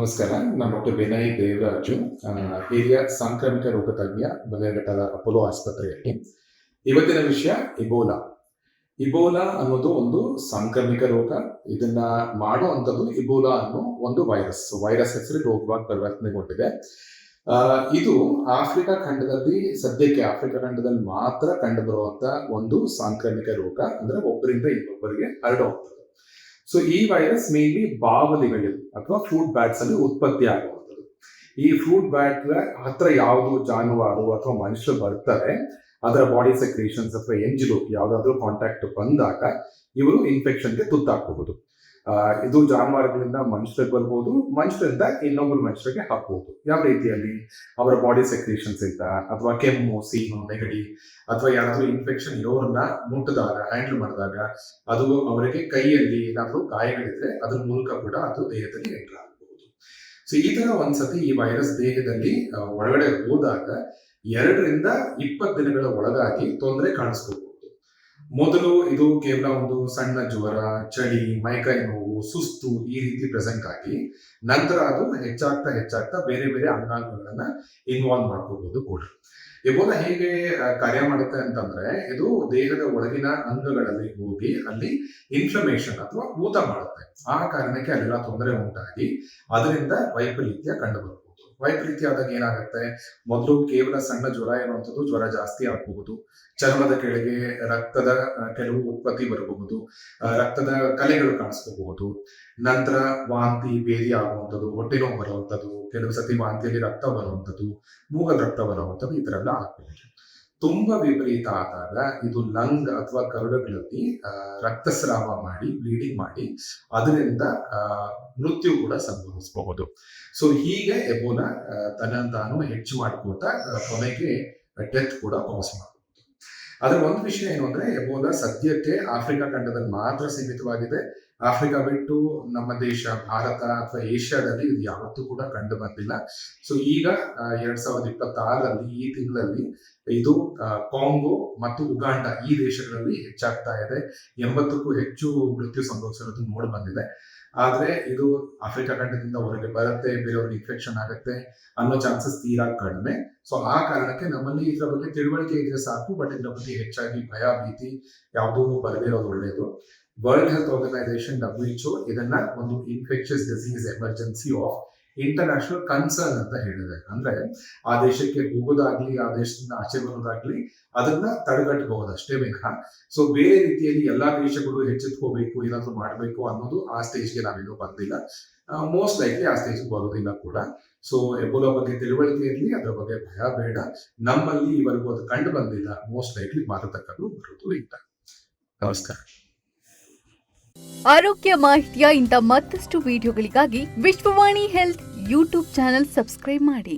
ನಮಸ್ಕಾರ. ನಾನು ಡಾಕ್ಟರ್ ವಿನಯ್ ದೇವರಾಜು, ಹಿರಿಯ ಸಾಂಕ್ರಾಮಿಕ ರೋಗ ತಜ್ಞ, ಬನ್ನೇರಘಟ್ಟದ ಅಪೋಲೋ ಆಸ್ಪತ್ರೆಯಲ್ಲಿ. ಇವತ್ತಿನ ವಿಷಯ ಇಬೋಲಾ. ಇಬೋಲಾ ಅನ್ನೋದು ಒಂದು ಸಾಂಕ್ರಾಮಿಕ ರೋಗ. ಇದನ್ನ ಮಾಡುವಂಥದ್ದು ಇಬೋಲಾ ಅನ್ನೋ ಒಂದು ವೈರಸ್ ಹೆಸರು ರೋಗವಾಗಿ ಪರಿವರ್ತನೆಗೊಂಡಿದೆ. ಇದು ಆಫ್ರಿಕಾ ಖಂಡದಲ್ಲಿ ಮಾತ್ರ ಕಂಡು ಬರುವಂತ ಒಂದು ಸಾಂಕ್ರಾಮಿಕ ರೋಗ. ಅಂದ್ರೆ ಒಬ್ಬರಿಂದ ಇನ್ನೊಬ್ಬರಿಗೆ ಹರಡುವಂಥದ್ದು. ಸೊ ಈ ವೈರಸ್ ಮೇನ್ಲಿ ಬಾವಲಿಗಳು ಅಥವಾ ಫ್ರೂಟ್ ಬ್ಯಾಟ್ಸ್ ಅಲ್ಲಿ ಉತ್ಪತ್ತಿ ಆಗುವಂಥದ್ದು. ಈ ಫ್ರೂಟ್ ಬ್ಯಾಟ್ ಹತ್ರ ಯಾವುದು ಜಾನುವಾರು ಅಥವಾ ಮನುಷ್ಯರು ಬರ್ತಾರೆ, ಅದರ ಬಾಡಿ ಸೆಕ್ರೇಷನ್ಸ್ ಅಥವಾ ಎಂಜಿಲು ಯಾವ್ದಾದ್ರು ಕಾಂಟ್ಯಾಕ್ಟ್ ಬಂದಾಗ ಇವರು ಇನ್ಫೆಕ್ಷನ್ಗೆ ತುತ್ತಾಗಬಹುದು. ಇದು ಜಾನುವಾರುಗಳಿಂದ ಮನುಷ್ಯರಿಗೆ ಬರ್ಬೋದು, ಮನುಷ್ಯರಿಂದ ಇನ್ನೊಬ್ಬರು ಮನುಷ್ಯರಿಗೆ ಹಾಕಬಹುದು. ಯಾವ ರೀತಿಯಲ್ಲಿ? ಅವರ ಬಾಡಿ ಸೆಕ್ರೇಷನ್ಸ್ ಇಂದ, ಅಥವಾ ಕೆಮ್ಮು, ಸೀನು, ನೆಗಡಿ, ಅಥವಾ ಯಾರಾದ್ರೂ ಇನ್ಫೆಕ್ಷನ್ ಇರೋರನ್ನ ಮುಟ್ಟಿದಾಗ, ಹ್ಯಾಂಡಲ್ ಮಾಡಿದಾಗ, ಅದು ಅವರಿಗೆ ಕೈಯಲ್ಲಿ ಏನಾದ್ರೂ ಗಾಯಗಳಿದ್ರೆ ಅದ್ರ ಮೂಲಕ ಕೂಡ ಅದು ದೇಹದಲ್ಲಿ ಎಂಟರ್ ಆಗಬಹುದು. ಸೊ ಈ ತರ ಒಂದ್ಸತಿ ಈ ವೈರಸ್ ದೇಹದಲ್ಲಿ ಒಳಗಡೆ ಹೋದಾಗ 2ರಿಂದ 20 ದಿನಗಳ ಒಳಗಾಗಿ ತೊಂದರೆ ಕಾಣಿಸ್ಕೋಬಹುದು. ಮೊದಲು ಇದು ಕೇವಲ ಒಂದು ಸಣ್ಣ ಜ್ವರ, ಚಳಿ, ಮೈಕೈ ನೋವು, ಸುಸ್ತು ಈ ರೀತಿ ಪ್ರೆಸೆಂಟ್ ಆಗಿ ನಂತರ ಅದು ಹೆಚ್ಚಾಗ್ತಾ ಬೇರೆ ಬೇರೆ ಅಂಗಾಂಗಗಳನ್ನ ಇನ್ವಾಲ್ವ್ ಮಾಡ್ಕೋಬಹುದು ಕೂಡ. ಇಬೋಲಾ ಹೇಗೆ ಕಾರ್ಯ ಮಾಡುತ್ತೆ ಅಂತಂದ್ರೆ, ಇದು ದೇಹದ ಒಳಗಿನ ಅಂಗಗಳಲ್ಲಿ ಹೋಗಿ ಅಲ್ಲಿ ಇನ್ಫ್ಲಮೇಷನ್ ಅಥವಾ ಊತ ಮಾಡುತ್ತೆ. ಆ ಕಾರಣಕ್ಕೆ ಅಲ್ಲೆಲ್ಲ ತೊಂದರೆ ಉಂಟಾಗಿ ಅದರಿಂದ ವೈಪರೀತ್ಯ ಕಂಡುಬರಬಹುದು. ವೈಪರೀತ್ಯ ಆದಾಗ ಏನಾಗುತ್ತೆ? ಮೊದಲು ಕೇವಲ ಸಣ್ಣ ಜ್ವರ ಇರುವಂಥದ್ದು ಜ್ವರ ಜಾಸ್ತಿ ಆಗಬಹುದು, ಚರ್ಮದ ಕೆಳಗೆ ರಕ್ತದ ಕೆಲವು ಉತ್ಪತ್ತಿ ಬರಬಹುದು, ರಕ್ತದ ಕಲೆಗಳು ಕಾಣಿಸ್ಕೋಬಹುದು, ನಂತರ ವಾಂತಿ, ಬೇದಿ ಆಗುವಂಥದ್ದು, ಹೊಟ್ಟೆ ನೋವು ಬರುವಂಥದ್ದು, ಕೆಲವು ಸತಿ ವಾಂತಿಯಲ್ಲಿ ರಕ್ತ ಬರುವಂಥದ್ದು, ಮೂಗದ ರಕ್ತ ಬರುವಂಥದ್ದು, ಈ ತರ ಎಲ್ಲ ಆಗಬಹುದು. ತುಂಬಾ ವಿಪರೀತ ಆದಾಗ ಇದು ಲಂಗ್ ಅಥವಾ ಕರುಳುಗಳಲ್ಲಿ ರಕ್ತಸ್ರಾವ ಮಾಡಿ, ಬ್ಲೀಡಿಂಗ್ ಮಾಡಿ ಅದರಿಂದ ಮೃತ್ಯು ಕೂಡ ಸಂಭವಿಸಬಹುದು. ಸೊ ಹೀಗೆ ಎಬೋಲಾ ತಾನು ಹೆಚ್ಚು ಮಾಡ್ಕೋತಾ ಕೊನೆಗೆ ಡೆತ್ ಕೂಡ ಕಾಸ್ ಮಾಡಬಹುದು. ಅದ್ರ ಒಂದು ವಿಷಯ ಏನು ಅಂದ್ರೆ, ಎಬೋಲಾ ಸದ್ಯಕ್ಕೆ ಆಫ್ರಿಕಾ ಖಂಡದಲ್ಲಿ ಮಾತ್ರ ಸೀಮಿತವಾಗಿದೆ. ಆಫ್ರಿಕಾ ಬಿಟ್ಟು ನಮ್ಮ ದೇಶ, ಭಾರತ ಅಥವಾ ಏಷ್ಯಾದಲ್ಲಿ ಇದು ಯಾವತ್ತೂ ಕೂಡ ಕಂಡು ಬಂದಿಲ್ಲ. ಸೊ ಈಗ 2026ರಲ್ಲಿ ಈ ತಿಂಗಳಲ್ಲಿ ಇದು ಕಾಂಗೋ ಮತ್ತು ಉಗಾಂಡ ಈ ದೇಶಗಳಲ್ಲಿ ಹೆಚ್ಚಾಗ್ತಾ ಇದೆ. 80ಕ್ಕೂ ಹೆಚ್ಚು ಮೃತ್ಯು ಸಂಭವಿಸಿರೋದು ನೋಡ್ ಬಂದಿದೆ. ಆದ್ರೆ ಇದು ಆಫ್ರಿಕಾ ಖಂಡದಿಂದ ಹೊರಗೆ ಬರುತ್ತೆ, ಬೇರೆಯವ್ರಿಗೆ ಇನ್ಫೆಕ್ಷನ್ ಆಗುತ್ತೆ ಅನ್ನೋ ಚಾನ್ಸಸ್ ತೀರಾ ಕಡಿಮೆ. ಸೊ ಆ ಕಾರಣಕ್ಕೆ ನಮ್ಮಲ್ಲಿ ಇದರ ಬಗ್ಗೆ ತಿಳುವಳಿಕೆ ಇದ್ರೆ ಸಾಕು. ಬಟ್ ಇದರ ಬಗ್ಗೆ ಹೆಚ್ಚಾಗಿ ಭಯ, ಭೀತಿ ಯಾವುದೂ ಬರದೇ ಇರೋದು ಒಳ್ಳೆಯದು. ವರ್ಲ್ಡ್ ಹೆಲ್ತ್ ಆರ್ಗನೈಸೇಷನ್ WHO ಇದನ್ನ ಒಂದು infectious disease emergency of international concern ಅಂತ ಹೇಳಿದೆ. ಅಂದ್ರೆ ಆ ದೇಶಕ್ಕೆ ಹೋಗೋದಾಗ್ಲಿ, ಆ ದೇಶದಿಂದ ಆಚೆ ಬರೋದಾಗ್ಲಿ ಅದನ್ನ ತಡೆಗಟ್ಟಬಹುದಷ್ಟೇ ವಿನಃ ಸೊ ಬೇರೆ ರೀತಿಯಲ್ಲಿ ಎಲ್ಲಾ ದೇಶಗಳು ಎಚ್ಚೆತ್ಕೋಬೇಕು, ಏನಾದ್ರು ಮಾಡಬೇಕು ಅನ್ನೋದು ಆ ಸ್ಟೇಜ್ಗೆ ನಾವಿನ್ನೂ ಬಂದಿಲ್ಲ. ಮೋಸ್ಟ್ ಲೈಕ್ಲಿ ಆ ಸ್ಟೇಜ್ ಬರೋದಿಲ್ಲ ಕೂಡ. ಸೊ ಎಬೋಲಾ ಬಗ್ಗೆ ತಿಳುವಳಿಕೆ ಇರಲಿ, ಅದರ ಬಗ್ಗೆ ಭಯ ಬೇಡ. ನಮ್ಮಲ್ಲಿ ಇವರೆಗೂ ಅದು ಕಂಡು ಬಂದಿಲ್ಲ. ಮೋಸ್ಟ್ ಲೈಕ್ಲಿ ಮಾತತಕ್ಕದ್ದು ಬರೋದು ಇಲ್ಲ. ನಮಸ್ಕಾರ. ಆರೋಗ್ಯ ಮಾಹಿತಿಯ ಇಂಥ ಮತ್ತಷ್ಟು ವಿಡಿಯೋಗಳಿಗಾಗಿ Vishwavani health YouTube channel subscribe ಮಾಡಿ.